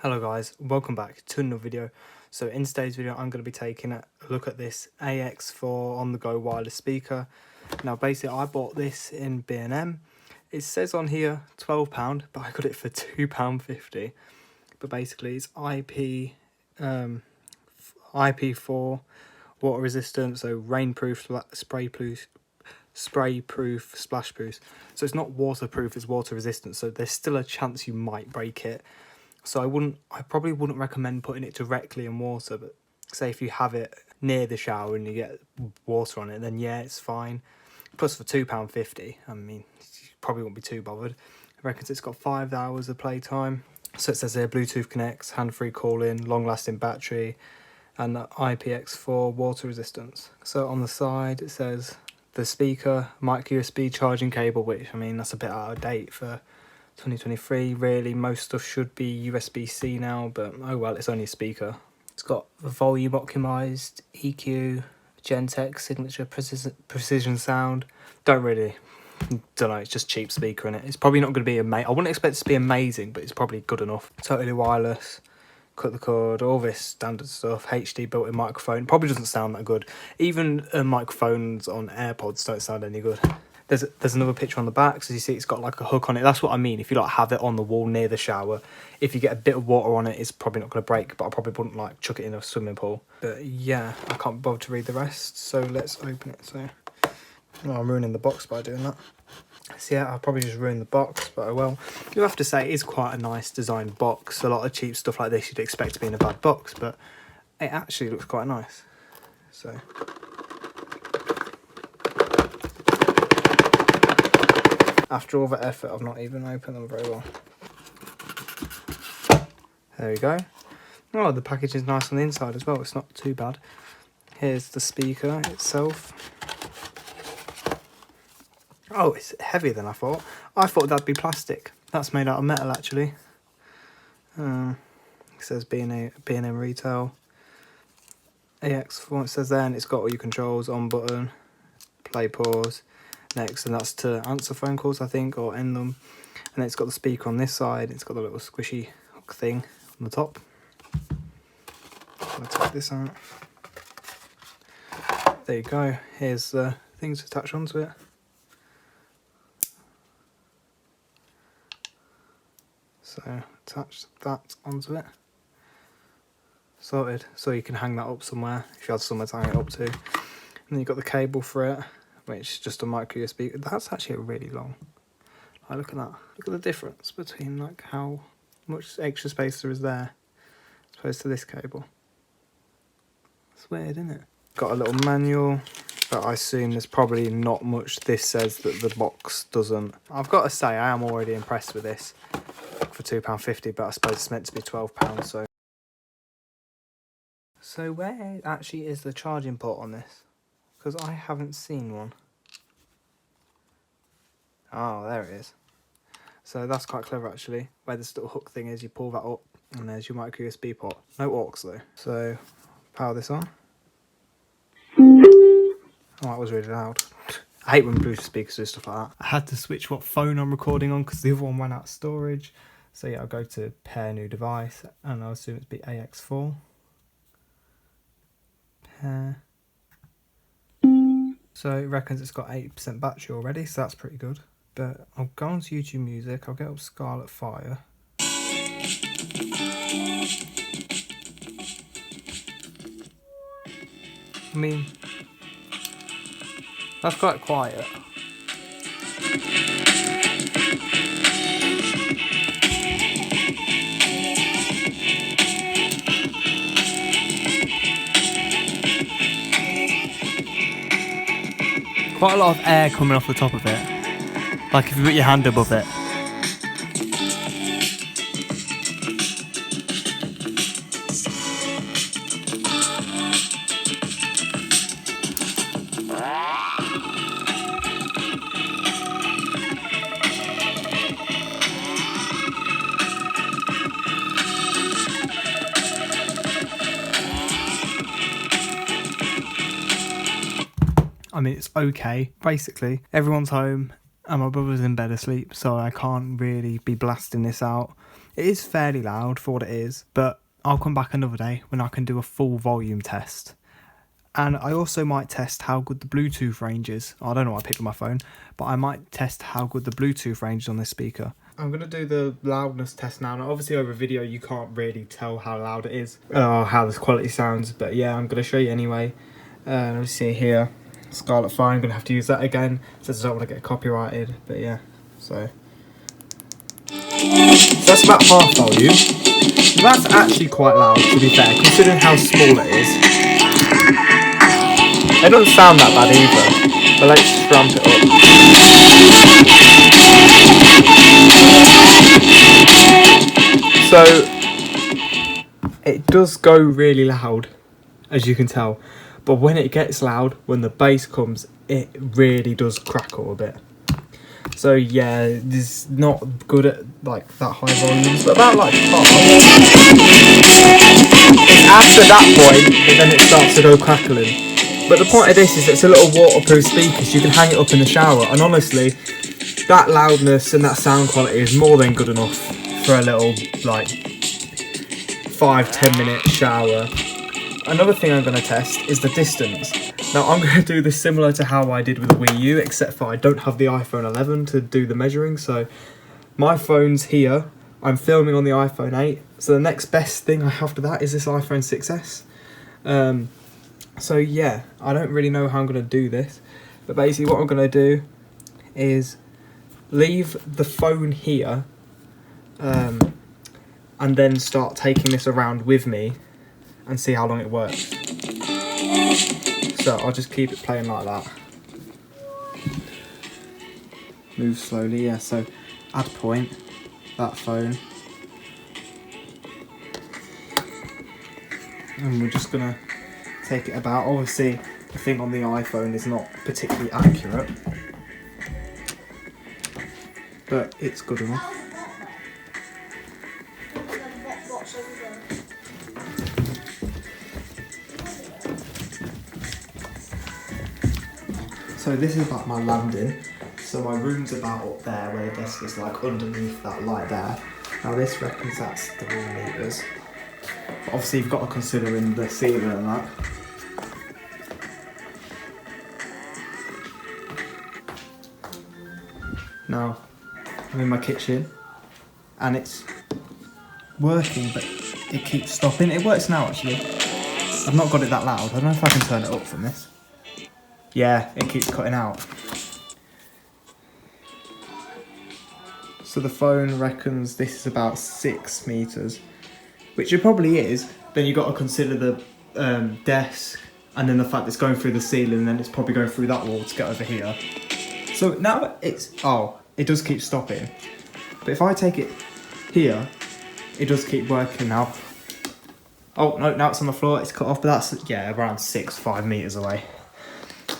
Hello guys, welcome back to another video. So in today's video I'm going to be taking a look at this AX4 on the go wireless speaker. Now basically I bought this in B&M. It says on here £12 but I got it for £2.50. But basically it's IP4 water resistant, so rainproof, spray-proof, splash-proof. So it's not waterproof, it's water resistant, so there's still a chance you might break it. So I probably wouldn't recommend putting it directly in water, but say if you have it near the shower and you get water on it, then yeah, it's fine. Plus for £2.50, I mean, you probably won't be too bothered. I reckon it's got 5 hours of playtime. So it says here, Bluetooth connects, hand-free calling, long-lasting battery, and the IPX4 water resistance. So on the side it says the speaker, micro USB charging cable, which I mean, that's a bit out of date for 2023. Really, most stuff should be USB-C now, but oh well, it's only a speaker. It's got the volume optimized, EQ, Gentex signature precision sound. Don't know, it's just cheap speaker in it. It's probably not going to be amazing. I wouldn't expect it to be amazing, but it's probably good enough. Totally wireless, cut the cord, all this standard stuff. HD built-in microphone, probably doesn't sound that good. Even microphones on AirPods don't sound any good. There's another picture on the back, so you see it's got like a hook on it. That's what I mean, if you like have it on the wall near the shower, if you get a bit of water on it, it's probably not going to break, but I probably wouldn't like chuck it in a swimming pool. But yeah, I can't bother to read the rest, so let's open it. So I'm ruining the box by doing that. So yeah, I'll probably just ruin the box, but oh well. You have to say it is quite a nice designed box. A lot of cheap stuff like this you'd expect to be in a bad box, but it actually looks quite nice. So after all the effort, I've not even opened them very well. There we go. Oh, the package is nice on the inside as well. It's not too bad. Here's the speaker itself. Oh, it's heavier than I thought. I thought that'd be plastic. That's made out of metal, actually. It says B&M Retail. AX4, it says there, and it's got all your controls, on button, play, pause, next, and that's to answer phone calls, I think, or end them. And then it's got the speaker on this side. It's got the little squishy hook thing on the top. I'll take this out. There you go. Here's the things to attach onto it. So attach that onto it. Sorted. So you can hang that up somewhere if you had somewhere to hang it up to. And then you've got the cable for it, which is just a micro USB. That's actually really long. Like, look at that. Look at the difference between like how much extra space there is there as opposed to this cable. It's weird, isn't it? Got a little manual, but I assume there's probably not much this says that the box doesn't. I've got to say, I am already impressed with this for £2.50, but I suppose it's meant to be £12, so. So where actually is the charging port on this? Because I haven't seen one. Oh, there it is. So that's quite clever actually. Where this little hook thing is, you pull that up and there's your micro USB port. No aux though. So power this on. Oh, that was really loud. I hate when Bluetooth speakers do stuff like that. I had to switch what phone I'm recording on because the other one ran out of storage. So yeah, I'll go to pair new device and I'll assume it's be AX4. Pair. So it reckons it's got 80% battery already, so that's pretty good. But I'll go on to YouTube Music, I'll get up Scarlet Fire. I mean, that's quite quiet. Quite a lot of air coming off the top of it, like if you put your hand above it. I mean, it's okay. Basically, everyone's home and my brother's in bed asleep, so I can't really be blasting this out. It is fairly loud for what it is, but I'll come back another day when I can do a full volume test. And I also might test how good the Bluetooth range is. I don't know what I picked on my phone, but I might test how good the Bluetooth range is on this speaker. I'm going to do the loudness test now. Now, obviously over video you can't really tell how loud it is or how this quality sounds, but yeah, I'm going to show you anyway. Let me see here. Scarlet Fire, I'm going to have to use that again since I don't want to get copyrighted, but yeah, so that's about half volume. That's actually quite loud, to be fair, considering how small it is. It doesn't sound that bad either, but let's just ramp it up. So it does go really loud, as you can tell, but when it gets loud, when the bass comes, it really does crackle a bit. So yeah, it's not good at like that high volumes, but about like 5. It's after that point that then it starts to go crackling. But the point of this is it's a little waterproof speaker, so you can hang it up in the shower, and honestly, that loudness and that sound quality is more than good enough for a little like 5-10 minute shower. Another thing I'm going to test is the distance. Now I'm going to do this similar to how I did with the Wii U, except for I don't have the iPhone 11 to do the measuring, so my phone's here, I'm filming on the iPhone 8, so the next best thing I have after that is this iPhone 6S. So yeah, I don't really know how I'm going to do this, but basically what I'm going to do is leave the phone here and then start taking this around with me and see how long it works. So I'll just keep it playing like that. Move slowly, yeah, so add point, that phone. And we're just gonna take it about. Obviously the thing on the iPhone is not particularly accurate, but it's good enough. So this is like my landing. So my room's about up there where the desk is like underneath that light there. Now this reckons that's 3 meters. But obviously you've got to consider in the ceiling and that. Now I'm in my kitchen and it's working, but it keeps stopping. It works now actually. I've not got it that loud. I don't know if I can turn it up from this. Yeah, it keeps cutting out. So the phone reckons this is about 6 meters, which it probably is. Then you've got to consider the desk and then the fact it's going through the ceiling and then it's probably going through that wall to get over here. So now it's, oh, it does keep stopping. But if I take it here, it does keep working now. Oh, no, now it's on the floor, it's cut off, but that's, yeah, around 5 meters away.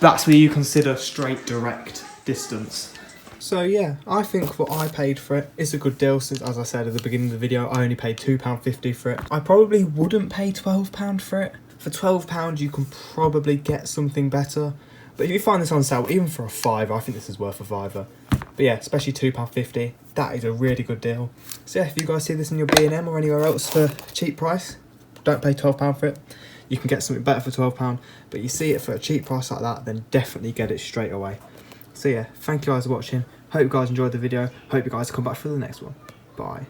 That's where you consider straight direct distance. So yeah, I think what I paid for it is a good deal since, as I said at the beginning of the video, I only paid £2.50 for it. I probably wouldn't pay £12 for it. For £12 you can probably get something better. But if you find this on sale, even for a £5, I think this is worth a £5. But yeah, especially £2.50, that is a really good deal. So yeah, if you guys see this in your B&M or anywhere else for a cheap price, don't pay £12 for it. You can get something better for £12, but you see it for a cheap price like that, then definitely get it straight away. So yeah, thank you guys for watching. Hope you guys enjoyed the video. Hope you guys come back for the next one. Bye.